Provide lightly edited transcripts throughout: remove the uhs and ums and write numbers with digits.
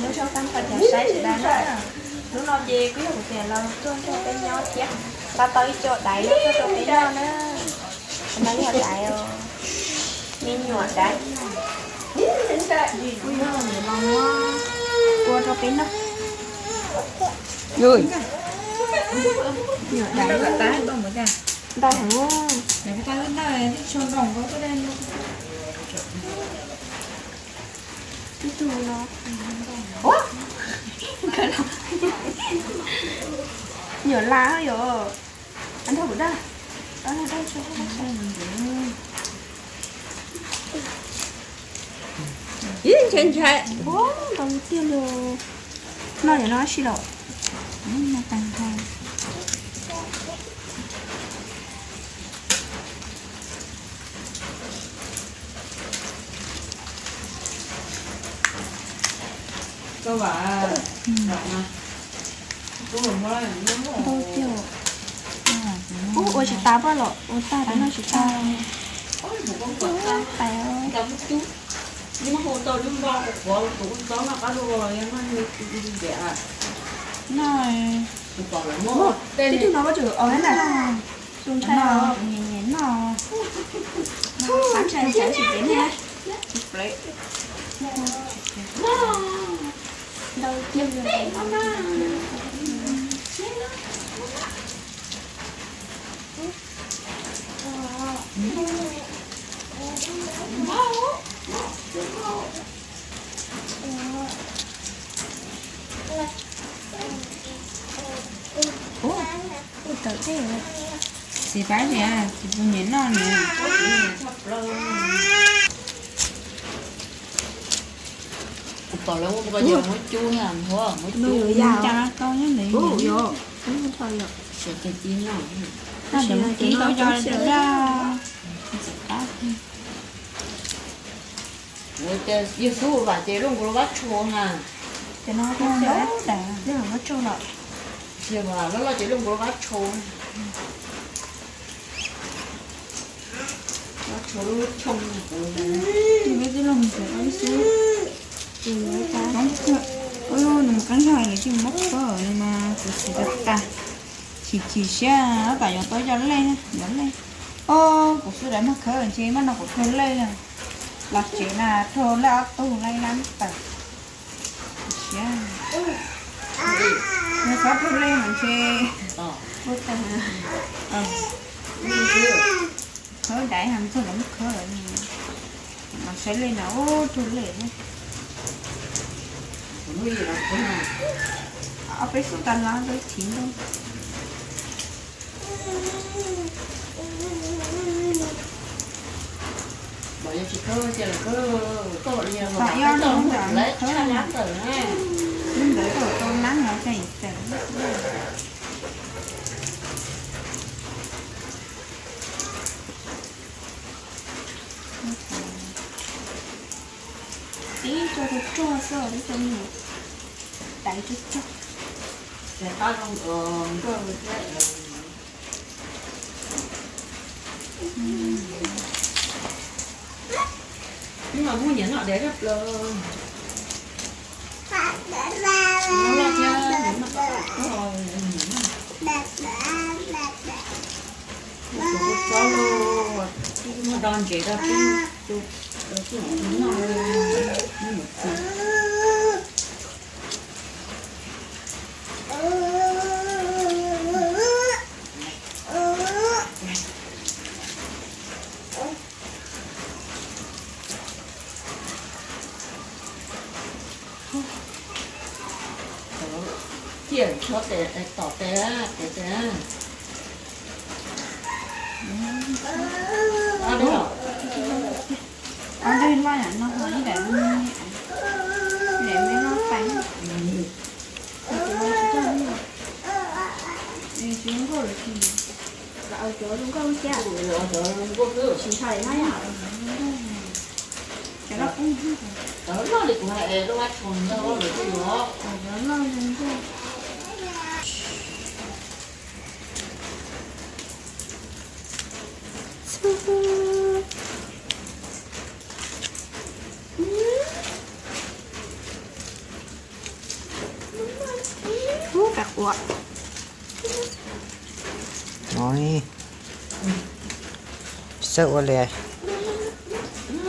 nhớ cho tăng phần nhà sai thì đang đó lúc nào về quý một tiền là cho cái nho chết ta tới chỗ đáy cho cái nho nữa nó nhỏ đáy nên nhỏ đáy quý nho để mong qua cho cái nó rồi nhỏ đáy cái tay bông mới ra đau hả để cái tay lên đây cho rồng có cái đen luôn cái tù nó ủa nhỏ lá rồi anh thử đó đó là đây cho ý trên chạy ủa đầu tiên rồi nó để nó xí đầu nó tăng thôi Cô bà cô đừng nói đầu tiên ủa chỉ ta bao lọ ủa ta đó nó chỉ ta tay ơi một chút nhưng mà hồ tàu đừng bao của đó là cá đồ rồi em ăn đi dẻ này còn là mua cái thứ nó có chữ ở đây này dùng chai nó nhẹ nhẹ nó sáng chai chai chỉ đến ha đầu tiên rồi tới thế rồi thì phải thì thì tôi nhớ nó nè còn là một cái gì mới chua nha thôi mới chua cho con nhớ liền vô không thôi rồi sẽ cho chín nó nó đừng chỉ tôi cho ra rồi chơi yêu số và chơi luôn của bác chua ha cho nó không đó đã nếu mà nó trâu lại chơi mà nó là chơi luôn của bác chua bác chua trông thì biết cái lòng sẽ ấy xuống không ôi đừng cắn thời này chứ mất cỡ này mà chỉ đặt ta chỉ xa cả giờ tới cho nó lên ô cuộc sống đấy mà khởi ở chế mà nó cũng thôn lên là chỉ là thôn là tù lên lắm tại xa nó sắp thôn lên hẳn chế vô tình khởi đại hẳn thôi là mất khởi ở mà sẽ lên là ô thôn lên nuôi gì đó cũng là ở bên số tàn lá với chín đâu bởi vì chỉ chơi là có liền tại do nó không lấy khá lắm rồi ha nhưng đấy rồi tôi nắng nó chảy chảy tí cho được chua sơ để cho nhiều đẩy chút chút để ta không cơ nhưng mà mua nhẫn họ để rất là nó lo chưa nhưng mà rồi có luôn mà đòn chỉ ra cái nó một chút tiền cho để tỏ té à đây hả ở đây nó hơi để nó bánh đi xuống rồi thì là ở chỗ đúng không cha ở chỗ có cứ chỉ thầy nói hả cho nó cũng đó nó được lại nó bắt còn đâu được cái đó nó lên thôi cặc quạt nói sợ quá lẹ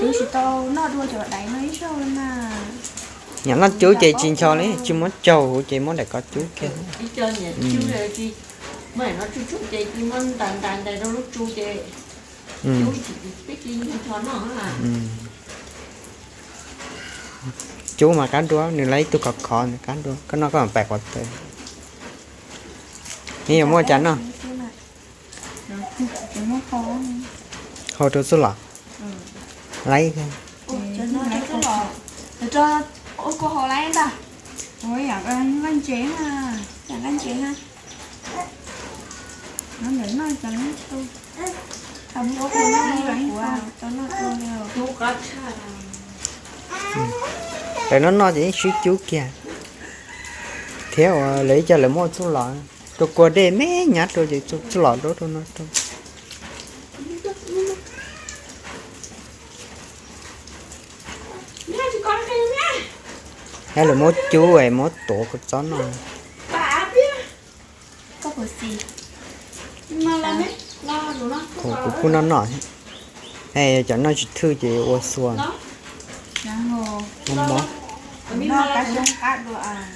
chú chỉ tao nó đua chỗ đáy nó ít sâu mà nhà nó chú chị chín cho đấy chú muốn trâu chị muốn để có chú kia đi chơi nhà chú rồi chị mày nó chú chị chị muốn tàn tàn đây đâu lúc chú chị chú biết đi cho nó là chú mà cán đũa nếu lấy tôi cọt khó cán đũa cái nó có một bẹt quạt tới như mua chắn không Chúng nó khó. hồi tôi số lọ lấy cái cho nó cho cái lò để cho ôi cô hồ lấy ta Ôi à, anh chén à. chẳng anh chị ha Nó để nó cho nó tôi. không có cái nó đi wow cho nó luôn nhiều chú có để nó nói gì suy chú kia theo lấy cho lại mua số lọ tôi qua đây mấy nhát rồi thì số lọ đó tôi nói tôi mẹ chị con cái mẹ hay là mua chú ấy mua tổ của chó nó bà biết có bữa gì mà là mẹ lo rồi nó của cô nó nọ hay cho nó chỉ thư gì ô xuồng nó Nó hồ. không bó Nó cá xuống cát rồi à.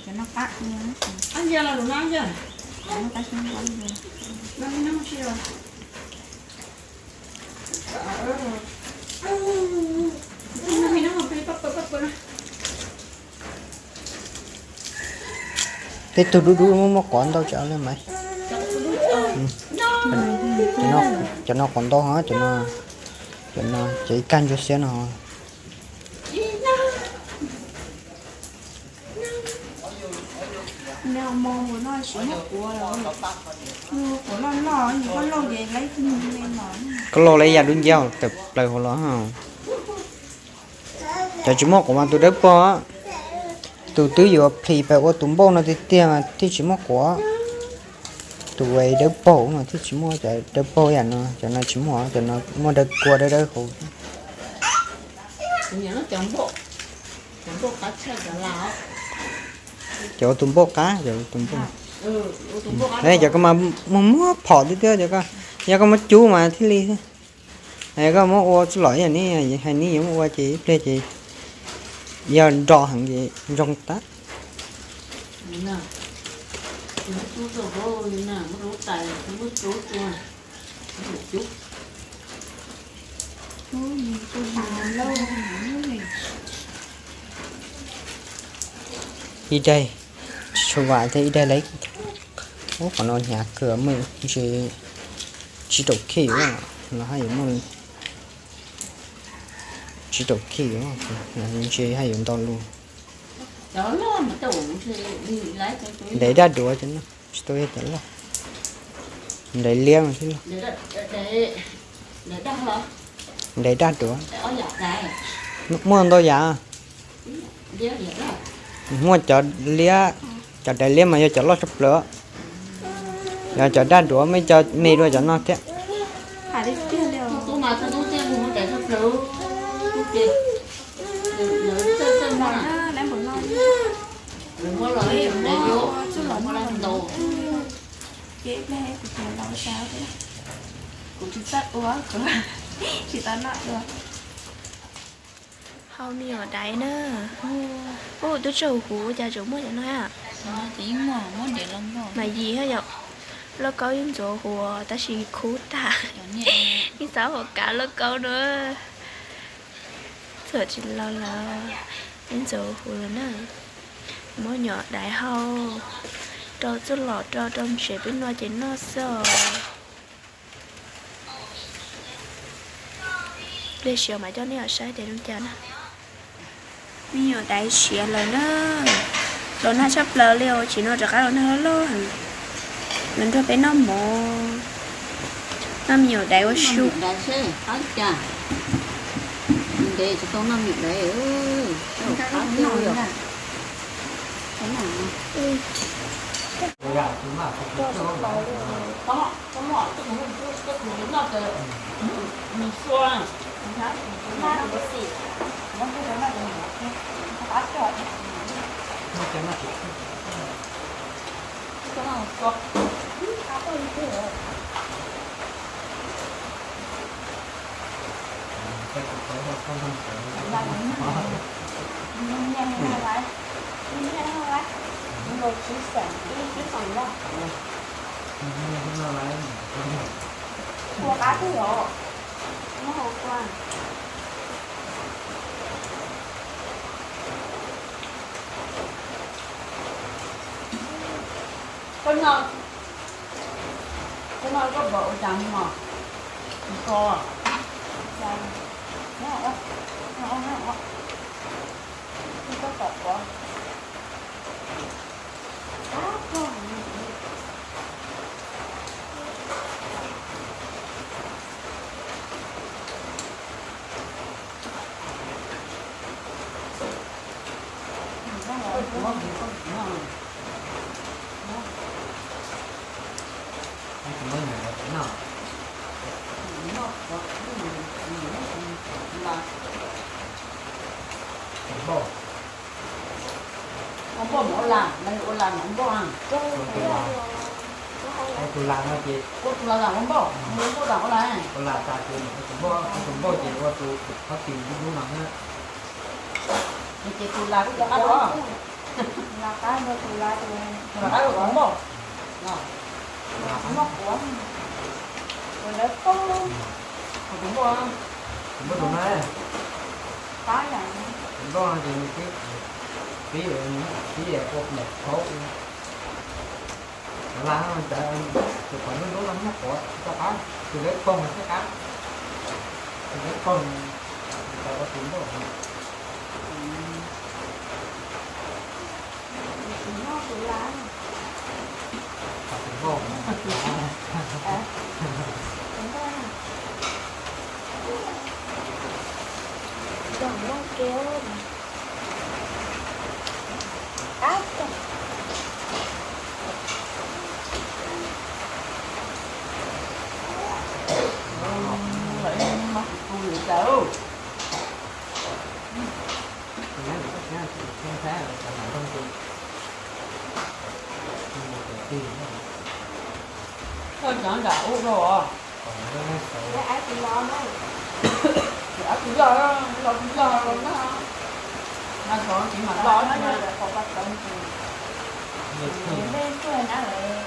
Cho nó cát nữa. anh giờ là đồ nó chưa Nó cá xuống cát rồi. nó chưa nó không phải bắt thế tôi đu đu mua quán đâu chở lên mày cho nó còn to hả cho nó chỉ canh cho xe nó nếu mong của nó chỉ một của rồi Của nó lò gì có lò về lấy cái nhìn lên nó. có lô lấy ra đúng dao tập lời hồ nó hả cho chú mốt của bạn tôi đớp po tôi tứ vừa phì phải qua tụm bông nó thì tiền mà thì chú mốt của tôi ấy đớp po mà thì chú mốt chạy đớp po vậy nó cho nó chú mốt cho nó mua đớp qua đây đây hồ nó chọn bộ cá chạch là lão cho tụm bông cá cho tụm bông tụm bộ cá đây giờ có mà mua phỏ tí tiêu giờ có giờ có mất chú mà thế li thế này có mua ô số lỗi này hay ní giống ô chị plei chị giờ rò hàng gì rong tát nè nó chú rồi vô nè nó rút tài nó rút chưa chú Chú nhìn tôi nhìn lâu rồi. đi đây số vải thì đây lấy ô còn nó nhà cửa mình chỉ đổ khí quá nó hay muốn chỉ đổ khí quá là chỉ hay dùng to luôn đó là mà tủ thì đi lấy cái túi để ra đũa cho nó tôi hết rồi để liêng chứ để đâu hả để ra đũa để ở giặt này mua tôi dạ đeo vậy đó mua cho lia cho để lia mà cho nó sắp lửa giờ cho ra đũa mới cho mì rồi cho nó thế à đi kia đều tôi mà tôi xem một cái thật sự gì chân mà lấy một non đừng có lời để vô đừng có làm đồ dễ bé của thầy lâu sao thế cũng chỉ tắt uống chỉ tắt nọ được không nhiều ở đấy nữa ô tôi trầu hú cha chủ mua cho nó à Chỉ mà muốn để lông rồi. mà gì hết vậy nó có những chỗ hùa ta chỉ khú ta cái sáu hồ cả nó câu nữa sợ chỉ là những chỗ hùa nữa mỗi nhỏ đại hậu cho chút lọ cho trong sẽ biết nói chỉ nó sợ để sửa mà cho nó ở sai để đúng chưa nè nhiều đại sửa lời nó nó sắp lờ liều chỉ nó cho cái nó lơ mình thôi phải nó mồ nó nhiều đại quá su đại xe hết cha để cho tôi năm nhịp đấy ơi Nó nổi rồi. thế nào có mọi cái đúng là cái mình xoa Có nào có. cái cuộc sống không không Rồi chỉ sản đi cái phần đó. nó lại Cua cá thứ rồi. Nó hột qua. Con non có bộ trắng mà. Co. Đây. Nó hột đó. Nó hột. Không có cọp quá. cũng mới nhỏ thế nào cũng bỏ Không có mỗi lần, đây mỗi lần không có ăn. ai tôi làm nó chị Cô là làm không bỏ, muốn cô đảo lại. tôi làm ta tôi cũng bỏ chị qua tôi phát tiền cái đúng lắm á Thì chị tôi là cũng ăn đó. Là cái nó từ lại từ Rồi ăn được không bỏ. Rồi, móc của rồi nó có cũng bỏ. cũng có đúng đấy cái này cũng có thì cái cái gì cuộc đẹp khó là nó chạy từ khoảng nó lắm nó của cho cá từ lấy con là cái cá từ lấy con người ta có tiền đó nó từ lại tiền vô đừng nó kéo áp Vậy mà tôi được đâu. không thấy là sản phẩm không tiền Thôi chẳng đảo rồi. còn nó cái áp thì lo nó Đã cũng giờ rồi đó. Nó còn chỉ mà lo nó thôi mà. là một hoạt động gì nên cái nó lại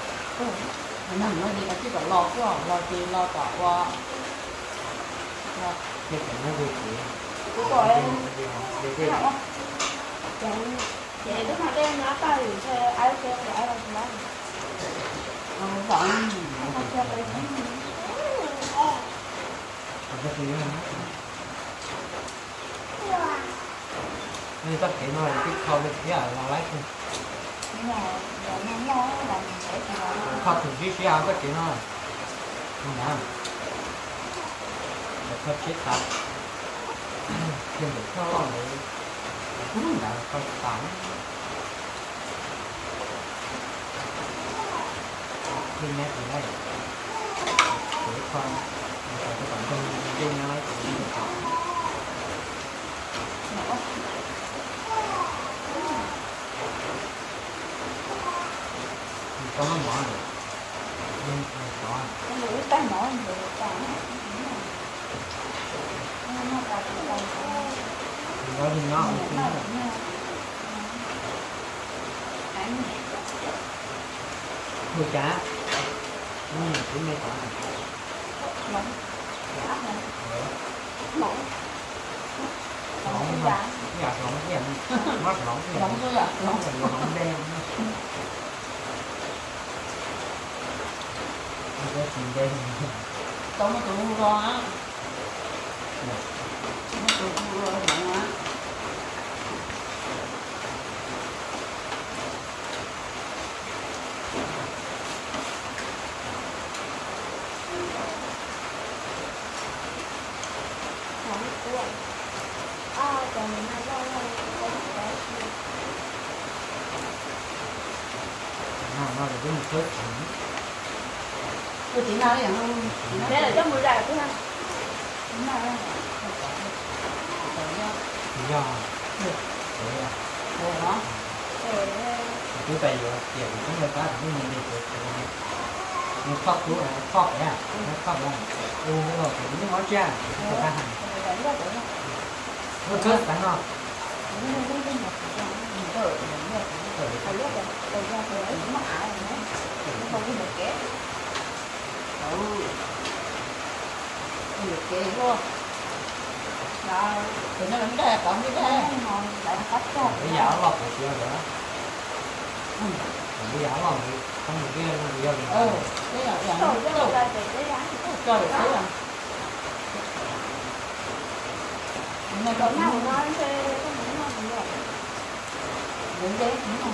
Mình nói đi là chỉ cần lo quá, lo tiền lo tỏ qua. cái chuyện nó vui chị của cô em đi thấy không chị lúc mà đem nó tay thì xe ai kêu thì ai làm đó Không phải. không kêu phải cái gì nữa nên tất cả nó là cái khâu được cái là lấy không nhưng mà giờ nó nói là mình để thì nó khâu từ phía sau tất cả nó không nè để khâu chết ta nhưng mà khâu là cũng là khâu tạm nhưng nét thì đây để khâu cái bản thân riêng nó lấy cũng được có nó bỏ rồi nhưng có cái lưỡi tay nổi thì cả nó cả cái có thì nó nuôi cá cái mê tỏi mỏng áp này mỏng nóng mà cái gạt nóng cái gì mắt nóng cái Không có là nóng là nóng đen cái gì đen tao nó tụi mua á. Nó tụi mua rồi á. mỏng của còn mình hay lo nó là cái một số Tôi chỉ nói là không. thế là chắc 10 đại chứ ha đúng rồi do Rồi đó. để cứ phải vừa kiểu cũng người ta cũng nhìn được nó khóc luôn nó khóc đấy à nó khóc là nó rồi thì nó nói ra người ta hành nó cất phải không được kì luôn thì nó làm cái còn cái đây bây giờ nó lọc được chưa nữa bây giờ nó lọc không được kia nó giờ thế là cho được thế là nó có nhau đúng đấy đúng không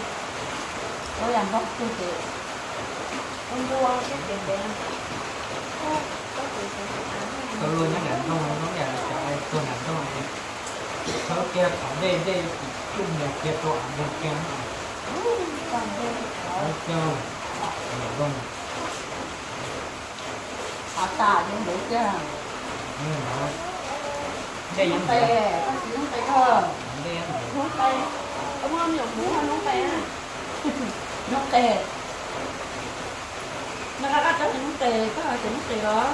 có làm bóc chưa kịp con mua cái tiền đen tôi luôn nhắc nhở không nó nhà cho ai tôi nhắn không ai sau kia ở đây chung nhà kia tôi ăn được kém cho vâng họ tà nhưng đủ chưa nhưng mà đây nó những tè có chỉ nó tè thơm đây ngón tay đúng không nhục mũ hay ngón tay á nó tè nó ra cái nó tè có là nó tè đó